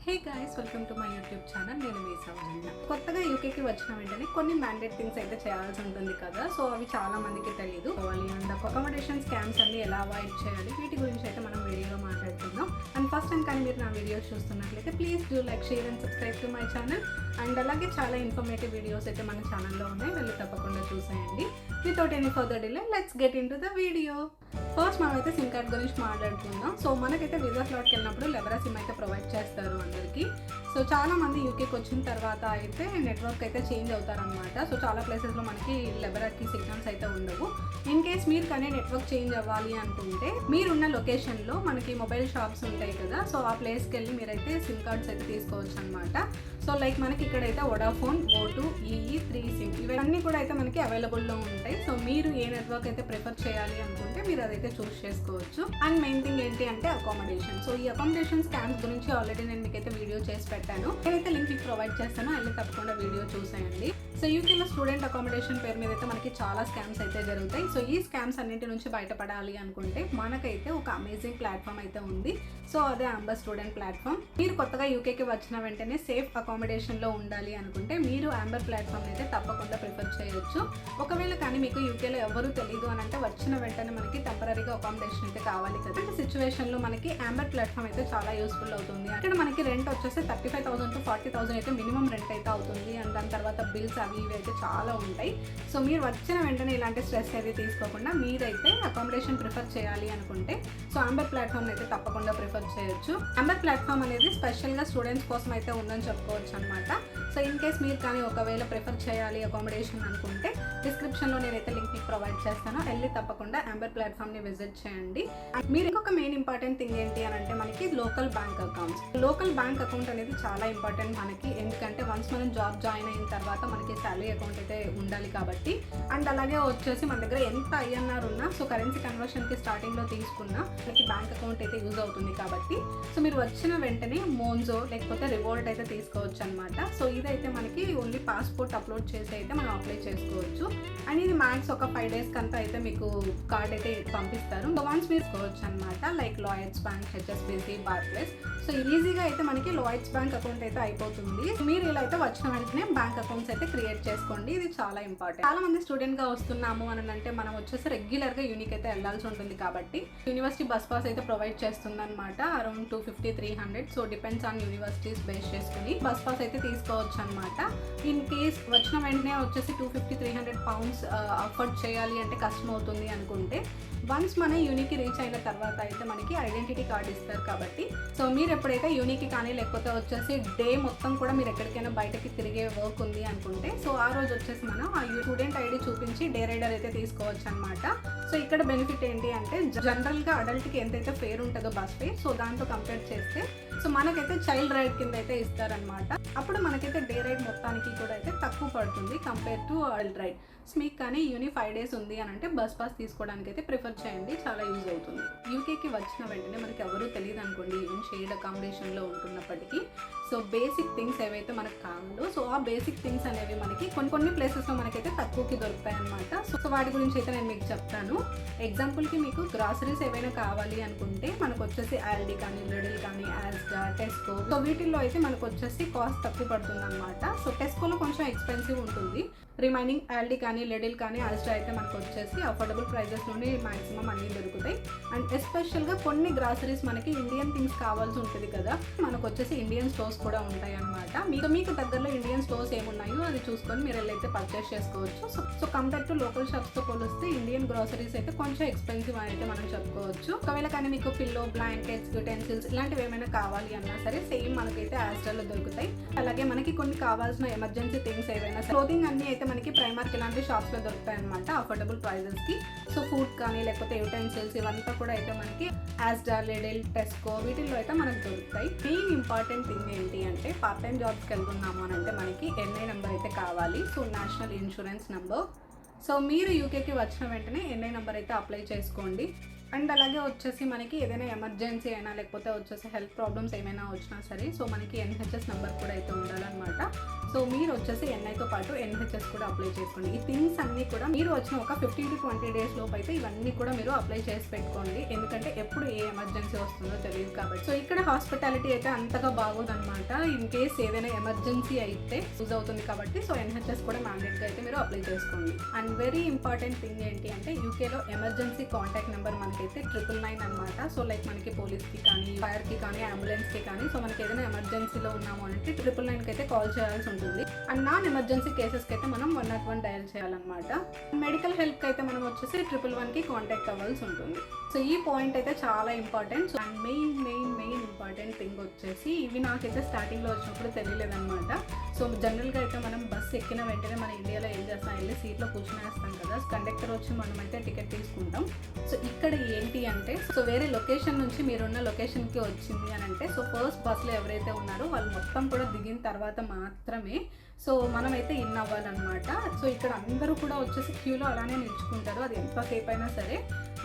Hey guys, welcome to my YouTube channel. నేను మీ సౌజన్య. కొత్తగా యూకేకి వచ్చిన వెంటనే కొన్ని మ్యాండేట్ థింగ్స్ అయితే చేయాల్సి ఉంటుంది కదా. సో అవి చాలా మందికి తెలియదు. అండ్ అకామిడేషన్ స్కామ్స్ అన్ని ఎలా అవాయిడ్ చేయాలి, వీటి గురించి అయితే మనం వీడియోలో మాట్లాడుతున్నాం. అండ్ ఫస్ట్ టైం కానీ మీరు నా వీడియోస్ చూస్తున్నట్లయితే please do like, share and subscribe to my channel. And అలాగే చాలా ఇన్ఫర్మేటివ్ వీడియోస్ అయితే మన ఛానల్లో ఉన్నాయి, వెళ్ళి తప్పకుండా చూసేయండి. Without any further delay let's get in to the video. First మనం అయితే సిమ్ కార్డ్ గురించి మాట్లాడుకుందాం. సో మనకైతే వీసా స్లాట్కి వెళ్ళినప్పుడు లెవరా సిమ్ అయితే ప్రొవైడ్ చేస్తారు అందరికీ. సో చాలా మంది యూకేకి వచ్చిన తర్వాత అయితే నెట్వర్క్ అయితే చేంజ్ అవుతారనమాట. సో చాలా ప్లేసెస్లో మనకి లెవరాకి సిగ్నల్స్ అయితే ఉండవు. ఇన్ కేస్ మీరు కానీ నెట్వర్క్ చేంజ్ అవ్వాలి అనుకుంటే మీరున్న లొకేషన్లో మనకి మొబైల్ షాప్స్ ఉంటాయి కదా. సో ఆ ప్లేస్కి వెళ్ళి మీరైతే సిమ్ కార్డ్స్ అయితే తీసుకోవచ్చు అనమాట. సో లైక్ మనకి ఇక్కడైతే వొడాఫోన్, O2, EE, 3SIM ఇవన్నీ కూడా అయితే మనకి అవైలబుల్లో ఉంటాయి. సో మీరు ఏ నెట్వర్క్ అయితే ప్రిఫర్ చేయాలి అనుకుంటే మీరు అదైతే చూస్ చేసుకోవచ్చు. అండ్ మెయిన్ థింగ్ ఏంటి అంటే అకామిడేషన్. సో ఈ అకామిడేషన్ స్కామ్స్ గురించి ఆల్రెడీ నేను మీకైతే వీడియో చేసి పెట్టాను. నేనైతే లింక్ మీకు ప్రొవైడ్ చేస్తాను, వెళ్ళి తప్పకుండా వీడియో చూసేయండి. సో యూకేలో స్టూడెంట్ అకామిడేషన్ పేరు మీద అయితే మనకి చాలా స్కామ్స్ అయితే జరుగుతాయి. సో ఈ స్కామ్స్ అన్నింటి నుంచి బయటపడాలి అనుకుంటే మనకైతే ఒక అమేజింగ్ ప్లాట్ఫామ్ అయితే ఉంది. సో అదే అంబర్ స్టూడెంట్ ప్లాట్ఫామ్. మీరు కొత్తగా యూకేకి వచ్చిన వెంటనే సేఫ్ అకామిడేషన్లో ఉండాలి అనుకుంటే మీరు అంబర్ ప్లాట్ఫామ్ అయితే తప్పకుండా ప్రిఫర్ చేయొచ్చు. ఒకవేళ కానీ మీకు యూకేలో ఎవరు తెలియదు అని అంటే వచ్చిన వెంటనే మనకి టెంపరీగా అకామిడేషన్ అయితే కావాలి కదా. ఈ సిచ్యువేషన్లో మనకి అంబర్ ప్లాట్ఫామ్ అయితే చాలా యూస్ఫుల్ అవుతుంది. ఇక్కడ మనకి రెంట్ వచ్చేసి 35,000 to 40,000 అయితే మినిమం రెంట్ అయితే అవుతుంది. అండ్ దాని తర్వాత బిల్స్ అవి ఇవి అయితే చాలా ఉంటాయి. సో మీరు వచ్చిన వెంటనే ఇలాంటి స్ట్రెస్ అయితే తీసుకోకుండా మీరైతే అకామిడేషన్ ప్రిఫర్ చేయాలి అనుకుంటే సో అంబర్ ప్లాట్ఫామ్ అయితే తప్పకుండా ప్రిఫర్ చేయొచ్చు. అంబర్ ప్లాట్ఫామ్ అనేది స్పెషల్గా స్టూడెంట్స్ కోసం అయితే ఉందని చెప్పుకోవచ్చు అనమాట. సో ఇన్ కేస్ మీరు కానీ ఒకవేళ ప్రిఫర్ చేయాలి అకామిడేషన్ అనుకుంటే డిస్క్రిప్షన్లో నేనైతే లింక్ మీకు ప్రొవైడ్ చేస్తాను, వెళ్ళి తప్పకుండా అంబర్ ప్లాట్ఫామ్ని విజిట్ చేయండి. మీరు ఇంకొక మెయిన్ ఇంపార్టెంట్ థింగ్ ఏంటి అని అంటే మనకి local bank accounts. Local bank account అనేది చాలా ఇంపార్టెంట్ మనకి. ఎందుకంటే వన్స్ మనం జాబ్ జాయిన్ అయిన తర్వాత మనకి శాలరీ అకౌంట్ అయితే ఉండాలి కాబట్టి. అండ్ అలాగే వచ్చేసి మన దగ్గర ఎంత INR ఉన్నా సో కరెన్సీ కన్వర్షన్కి స్టార్టింగ్లో తీసుకున్నా మనకి బ్యాంక్ అకౌంట్ అయితే యూజ్ అవుతుంది కాబట్టి సో మీరు వచ్చిన వెంటనే మోన్జో లేకపోతే రివోల్ట్ అయితే తీసుకోవచ్చు అనమాట. సో ఇదైతే మనకి ఓన్లీ పాస్పోర్ట్ అప్లోడ్ చేసి అయితే మనం అప్లై చేసుకోవచ్చు. అండ్ ఇది మ్యాక్స్ ఒక 5 days కంతా అయితే మీకు కార్డ్ అయితే పంపిస్తారు. సో వన్స్ మీరు తీసుకోవచ్చు అనమాట. Like Lloyds bank, HSBC, Barclays. So ఈజీగా అయితే మనకి లాయిడ్స్ బ్యాంక్ అకౌంట్ అయితే అయిపోతుంది. మీరు ఇలా అయితే వచ్చిన వెంటనే బ్యాంక్ అకౌంట్స్ అయితే క్రియేట్ చేసుకోండి, ఇది చాలా ఇంపార్టెంట్. చాలా మంది స్టూడెంట్ గా వస్తున్నాము అని అంటే మనం వచ్చేసి రెగ్యులర్ గా యూనిక్ అయితే వెళ్ళాల్సి ఉంటుంది కాబట్టి యూనివర్సిటీ బస్ పాస్ అయితే ప్రొవైడ్ చేస్తుంది అనమాట. Around 250-300. So depends on universities base చేసుకుని బస్ పాస్ అయితే తీసుకోవచ్చు అనమాట. ఇన్ కేస్ వచ్చిన వెంటనే వచ్చేసి 250-300 pounds అఫోర్డ్ చేయాలి అంటే కష్టం అవుతుంది అనుకుంటే వన్స్ మన యూనికి రీచ్ అయిన తర్వాత అయితే మనకి ఐడెంటిటీ కార్డ్ ఇస్తారు కాబట్టి సో మీరు ఎప్పుడైతే యూనికి కానీ లేకపోతే వచ్చేసి డే మొత్తం కూడా మీరు ఎక్కడికైనా బయటకి తిరిగే వర్క్ ఉంది అనుకుంటే సో ఆ రోజు వచ్చేసి మనం ఆ స్టూడెంట్ ID చూపించి డే రైడర్ అయితే తీసుకోవచ్చు అనమాట. సో ఇక్కడ బెనిఫిట్ ఏంటి అంటే జనరల్గా అడల్ట్కి ఎంతైతే ఫేర్ ఉంటుందో బస్ ఫేర్ సో దాంతో కంపేర్ చేస్తే సో మనకైతే చైల్డ్ రైడ్ కింద అయితే ఇస్తారనమాట. అప్పుడు మనకైతే డే రైడ్ మొత్తానికి కూడా అయితే తక్కువ పడుతుంది compare to adult ride. So మీకు కానీ యూని 5 days ఉంది అని అంటే బస్ పాస్ తీసుకోవడానికి అయితే ప్రిఫర్ చేయండి, చాలా యూజ్ అవుతుంది. యూకేకి వచ్చిన వెంటనే మనకి ఎవరు తెలియదు అనుకోండి, ఈవెన్ షేర్డ్ అకామిడేషన్లో ఉంటున్నప్పటికీ సో బేసిక్ థింగ్స్ ఏవైతే మనకు కావాలో సో ఆ బేసిక్ థింగ్స్ అనేవి మనకి కొన్ని ప్లేసెస్లో మనకైతే తక్కువకి దొరుకుతాయి అనమాట. సో వాటి గురించి అయితే నేను మీకు చెప్తాను. ఎగ్జాంపుల్కి మీకు గ్రాసరీస్ ఏవైనా కావాలి అనుకుంటే మనకు వచ్చేసి ఆల్డీ కానీ, లిడిల్ కానీ, ఆస్డా, టెస్కో సో వీటిల్లో అయితే మనకు వచ్చేసి కాస్ట్ తక్కువ పడుతుంది అనమాట. సో టెస్కోలో కొంచెం ఎక్స్పెన్సివ్ ఉంటుంది. రిమైనింగ్ ఆల్డీ కానీ, లిడిల్ కానీ, ఆస్డా అయితే మనకు వచ్చేసి అఫోర్డబుల్ ప్రైజెస్లోనే మ్యాక్సిమం అన్నీ దొరుకుతాయి. అండ్ ఎస్పెషల్గా కొన్ని గ్రాసరీస్ మనకి ఇండియన్ థింగ్స్ కావాల్సి ఉంటుంది కదా, మనకు వచ్చేసి ఇండియన్ స్టోర్స్ కూడా ఉంటాయి అనమాట. మీకు దగ్గరలో ఇండియన్ స్టోర్స్ ఏమున్నాయో అది చూసుకొని మీరు వెళ్ళైతే పర్చేస్ చేసుకోవచ్చు. సో కంపేర్ టు లోకల్ షాప్స్తో పోలిస్తే ఇండియన్ గ్రాసరీస్ అయితే కొంచెం ఎక్స్పెన్సివ్ అని అయితే మనం చెప్పుకోవచ్చు. ఒకవేళ కానీ మీకు పిల్లో, బ్లాంకెట్స్, యుటెన్సిల్స్ ఇలాంటివి ఏమైనా కావాలి అన్నా సరే సేమ్ మనకైతే ఆస్ట్రాలో దొరుకుతాయి. అలాగే మనకి కొన్ని కావాల్సిన ఎమర్జెన్సీ థింగ్స్ ఏవైనా క్లోతింగ్ అన్ని అయితే మనకి ప్రైమార్క్ ఇలాంటి షాప్స్లో దొరుకుతాయి అనమాట అఫోర్డబుల్ ప్రైజెస్కి. సో ఫుడ్ కానీ లేకపోతే యుటెన్సిల్స్ ఇవంతా కూడా అయితే మనకి ఆస్డా, లిడిల్, టెస్కో వీటిల్లో అయితే మనకు దొరుకుతాయి. మెయిన్ ఇంపార్టెంట్ థింగ్ ఏంటి అంటే పార్ట్ టైం జాబ్స్కి వెళ్తున్నాము అని అంటే మనకి NI నెంబర్ అయితే కావాలి. So national insurance number. So మీరు యూకేకి వచ్చిన వెంటనే NI నెంబర్ అయితే అప్లై చేసుకోండి. అండ్ అలాగే వచ్చేసి మనకి ఏదైనా ఎమర్జెన్సీ అయినా లేకపోతే వచ్చేసి హెల్త్ ప్రాబ్లమ్స్ ఏమైనా వచ్చినా సరే సో మనకి NHS నెంబర్ కూడా అయితే ఉండాలన్నమాట. సో మీరు వచ్చేసి NIతో పాటు NHS కూడా అప్లై చేసుకోండి. ఈ థింగ్స్ అన్నీ కూడా మీరు వచ్చిన ఒక 15 to 20 days లోపు అయితే ఇవన్నీ కూడా మీరు అప్లై చేసి పెట్టుకోండి. ఎందుకంటే ఎప్పుడు ఏ ఎమర్జెన్సీ వస్తుందో తెలియదు కాబట్టి. సో ఇక్కడ హాస్పిటాలిటీ అయితే అంతగా బాగోదన్నమాట. ఇన్ కేస్ ఏదైనా ఎమర్జెన్సీ అయితే యూజ్ అవుతుంది కాబట్టి సో NHS కూడా మ్యాండేట్గా అయితే మీరు అప్లై చేసుకోండి. అండ్ వెరీ ఇంపార్టెంట్ థింగ్ ఏంటి అంటే యూకేలో ఎమర్జెన్సీ కాంటాక్ట్ నెంబర్ మనకైతే 999 అనమాట. సో లైక్ మనకి పోలీస్కి కానీ, ఫైర్కి కానీ, అంబులెన్స్కి కానీ, సో మనకి ఏదైనా ఎమర్జెన్సీలో ఉన్నాము అంటే 999కి అయితే కాల్ చేయాల్సి ఉంటుంది. అండ్ నాన్ ఎమర్జెన్సీ కేసెస్కి అయితే మనం 101 డయల్ చేయాలన్నమాట. మెడికల్ హెల్ప్కి అయితే మనం వచ్చేసి 111కి కాంటాక్ట్ అవ్వాల్సి ఉంటుంది. సో ఈ పాయింట్ అయితే చాలా important. And main important thing వచ్చేసి ఇవి నాకైతే స్టార్టింగ్లో వచ్చినప్పుడు తెలియలేదన్నమాట. సో జనరల్గా అయితే మనం బస్సు ఎక్కిన వెంటనే మన ఇండియాలో ఏం చేస్తాం, వెళ్ళి సీట్లో కూర్చునేస్తాం కదా, కండక్టర్ వచ్చి మనమైతే టికెట్ తీసుకుంటాం. సో ఇక్కడ ఏంటి అంటే సో వేరే లొకేషన్ నుంచి మీరున్న లొకేషన్కి వచ్చింది అని అంటే సో ఫస్ట్ బస్సులో ఎవరైతే ఉన్నారో వాళ్ళు మొత్తం కూడా దిగిన తర్వాత మాత్రమే సో మనమైతే ఇన్ అవ్వాలన్నమాట. సో ఇక్కడ అందరూ కూడా వచ్చేసి క్యూలో అలానే నిల్చుకుంటారు. అది ఎంతసేపు అయినా సరే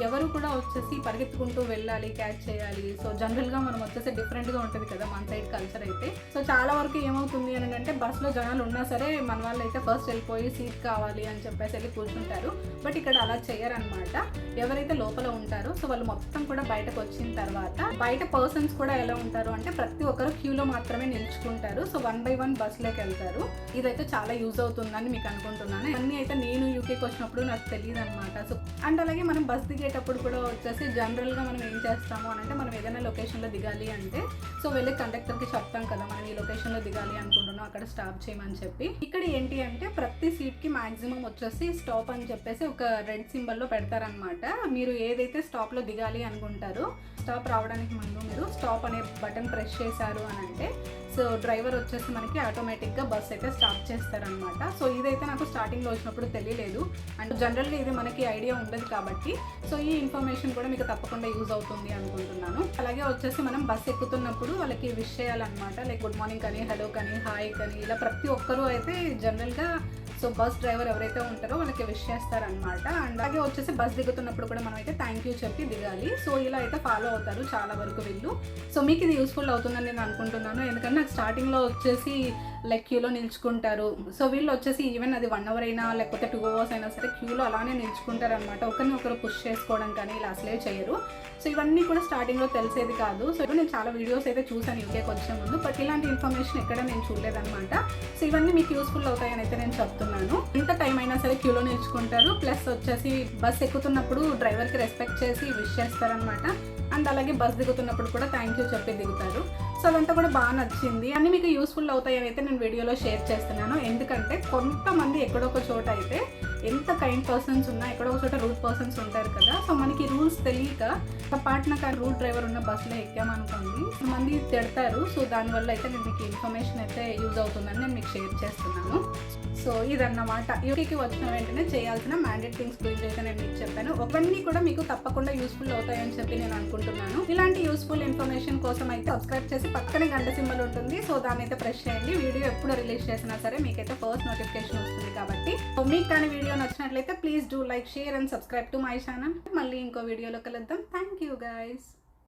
ఎవరు కూడా వచ్చేసి పరిగెత్తుకుంటూ వెళ్ళాలి, క్యాచ్ చేయాలి. సో జనరల్గా మనం వచ్చేసి డిఫరెంట్గా ఉంటుంది కదా మన సైడ్ కల్చర్ అయితే. సో చాలా వరకు ఏమవుతుంది అని అంటే బస్సులో జనాలు ఉన్నా సరే మన వాళ్ళు అయితే ఫస్ట్ వెళ్ళిపోయి సీట్ కావాలి అని చెప్పేసి వెళ్ళి కూర్చుంటారు. బట్ ఇక్కడ అలా చేయరనమాట. ఎవరైతే లోపల ఉంటారో సో వాళ్ళు మొత్తం కూడా బయటకు వచ్చిన తర్వాత బయట పర్సన్స్ కూడా ఎలా ఉంటారు అంటే ప్రతి ఒక్కరు క్యూలో మాత్రమే నిల్చుకుంటారు. సో 1 by 1 బస్సులోకి వెళ్తారు. ఇదైతే చాలా యూజ్ అవుతుందని మీకు అనుకుంటున్నాను. అన్నీ అయితే నేను యూకేకి వచ్చినప్పుడు నాకు తెలియదు అనమాట. సో అండ్ అలాగే మనం బస్ దిగేటప్పుడు కూడా వచ్చేసి జనరల్గా మనం ఏం చేస్తాము అని అంటే మనం ఏదైనా లొకేషన్లో దిగాలి అంటే సో వెళ్ళి కండక్టర్కి చెప్తాం కదా మనం ఈ లొకేషన్లో దిగాలి అనుకుంటున్నాం, అక్కడ స్టాప్ చేయమని చెప్పి. ఇక్కడ ఏంటి అంటే ప్రతి సీట్కి మ్యాక్సిమం వచ్చేసి స్టాప్ అని చెప్పేసి ఒక రెడ్ సింబల్లో పెడతారనమాట. మీరు ఏదైతే స్టాప్లో దిగాలి అనుకుంటారో స్టాప్ రావడానికి ముందు మీరు స్టాప్ అనే బటన్ ప్రెస్ చేశారు అని అంటే సో డ్రైవర్ వచ్చేసి మనకి ఆటోమేటిక్గా బస్ అయితే స్టాప్ చేస్తారనమాట. సో ఇదైతే నాకు స్టార్టింగ్లో వచ్చినప్పుడు తెలియలేదు. అండ్ జనరల్గా ఇది మనకి ఐడియా ఉండదు కాబట్టి సో ఈ ఇన్ఫర్మేషన్ కూడా మీకు తప్పకుండా యూజ్ అవుతుంది అనుకుంటున్నాను. అలాగే వచ్చేసి మనం బస్ ఎక్కుతున్నప్పుడు వాళ్ళకి విష్ చేయాలన్నమాట. లైక్ గుడ్ మార్నింగ్ కానీ, హలో కానీ, హాయ్ కానీ, ఇలా ప్రతి ఒక్కరూ అయితే జనరల్గా సో బస్ డ్రైవర్ ఎవరైతే ఉంటారో వాళ్ళకి విష్ చేస్తారనమాట. అండ్ అలాగే వచ్చేసి బస్ దిగుతున్నప్పుడు కూడా మనం అయితే థ్యాంక్ యూ చెప్పి దిగాలి. సో ఇలా అయితే ఫాలో అవుతారు చాలా వరకు వీళ్ళు. సో మీకు ఇది యూస్ఫుల్ అవుతుందని నేను అనుకుంటున్నాను. ఎందుకంటే నాకు స్టార్టింగ్లో వచ్చేసి లైక్ క్యూలో నిల్చుకుంటారు. సో వీళ్ళు వచ్చేసి ఈవెన్ అది 1 hour అయినా లేకపోతే 2 hours అయినా సరే క్యూలో అలానే నిల్చుకుంటారు అనమాట. ఒకరిని ఒకరు పుష్ చేసుకోవడం కానీ ఇలా అసలే చేయరు. సో ఇవన్నీ కూడా స్టార్టింగ్లో తెలిసేది కాదు. సో నేను చాలా వీడియోస్ అయితే చూసాను యూకేకి వచ్చే ముందు, బట్ ఇలాంటి ఇన్ఫర్మేషన్ ఎక్కడ నేను చూడలేదన్నమాట. సో ఇవన్నీ మీకు యూస్ఫుల్ అవుతాయని అయితే నేను చెప్తున్నాను. ఎంత టైం అయినా సరే క్యూలో నిల్చుకుంటారు. ప్లస్ వచ్చేసి బస్ ఎక్కుతున్నప్పుడు డ్రైవర్కి రెస్పెక్ట్ చేసి విష్ చేస్తారనమాట. అండ్ అలాగే బస్ దిగుతున్నప్పుడు కూడా థ్యాంక్ యూ చెప్పి దిగుతారు. సో అదంతా కూడా బాగా నచ్చింది. అన్నీ మీకు యూస్ఫుల్ అవుతాయని అయితే నేను వీడియోలో షేర్ చేస్తున్నాను. ఎందుకంటే కొంతమంది ఎక్కడొక చోట అయితే ఎంత కైండ్ పర్సన్స్ ఉన్నా ఎక్కడో ఒక చోట రూట్ పర్సన్స్ ఉంటారు కదా. సో మనకి రూల్స్ తెలియక పాట్న రూట్ డ్రైవర్ ఉన్న బస్సులో ఎక్కామనుకోండి మంది తిడతారు. సో దానివల్ల అయితే నేను మీకు ఇన్ఫర్మేషన్ అయితే యూజ్ అవుతుందని నేను మీకు షేర్ చేస్తున్నాను. సో ఇదన్నమాట యూకేకి వచ్చిన వెంటనే చేయాల్సిన మ్యాండేట్ థింగ్స్ గురించి అయితే నేను మీకు చెప్పాను. అవన్నీ కూడా మీకు తప్పకుండా యూస్ఫుల్ అవుతాయని చెప్పి నేను అనుకుంటున్నాను. ఇలాంటి యూస్ఫుల్ ఇన్ఫర్మేషన్ కోసం అయితే సబ్స్క్రైబ్ చేసి పక్కనే గంట సింబల్ ఉంటుంది. సో దాన్ని అయితే ప్రెస్ చేయండి. వీడియో ఎప్పుడు రిలీజ్ చేసినా సరే మీకైతే ఫస్ట్ నోటిఫికేషన్ వస్తుంది కాబట్టి. సో మీకు కానీ వీడియో నచ్చినట్లయితే please do like, share and subscribe to my channel. మళ్ళీ ఇంకో వీడియోలో కలుద్దాం. Thank you guys.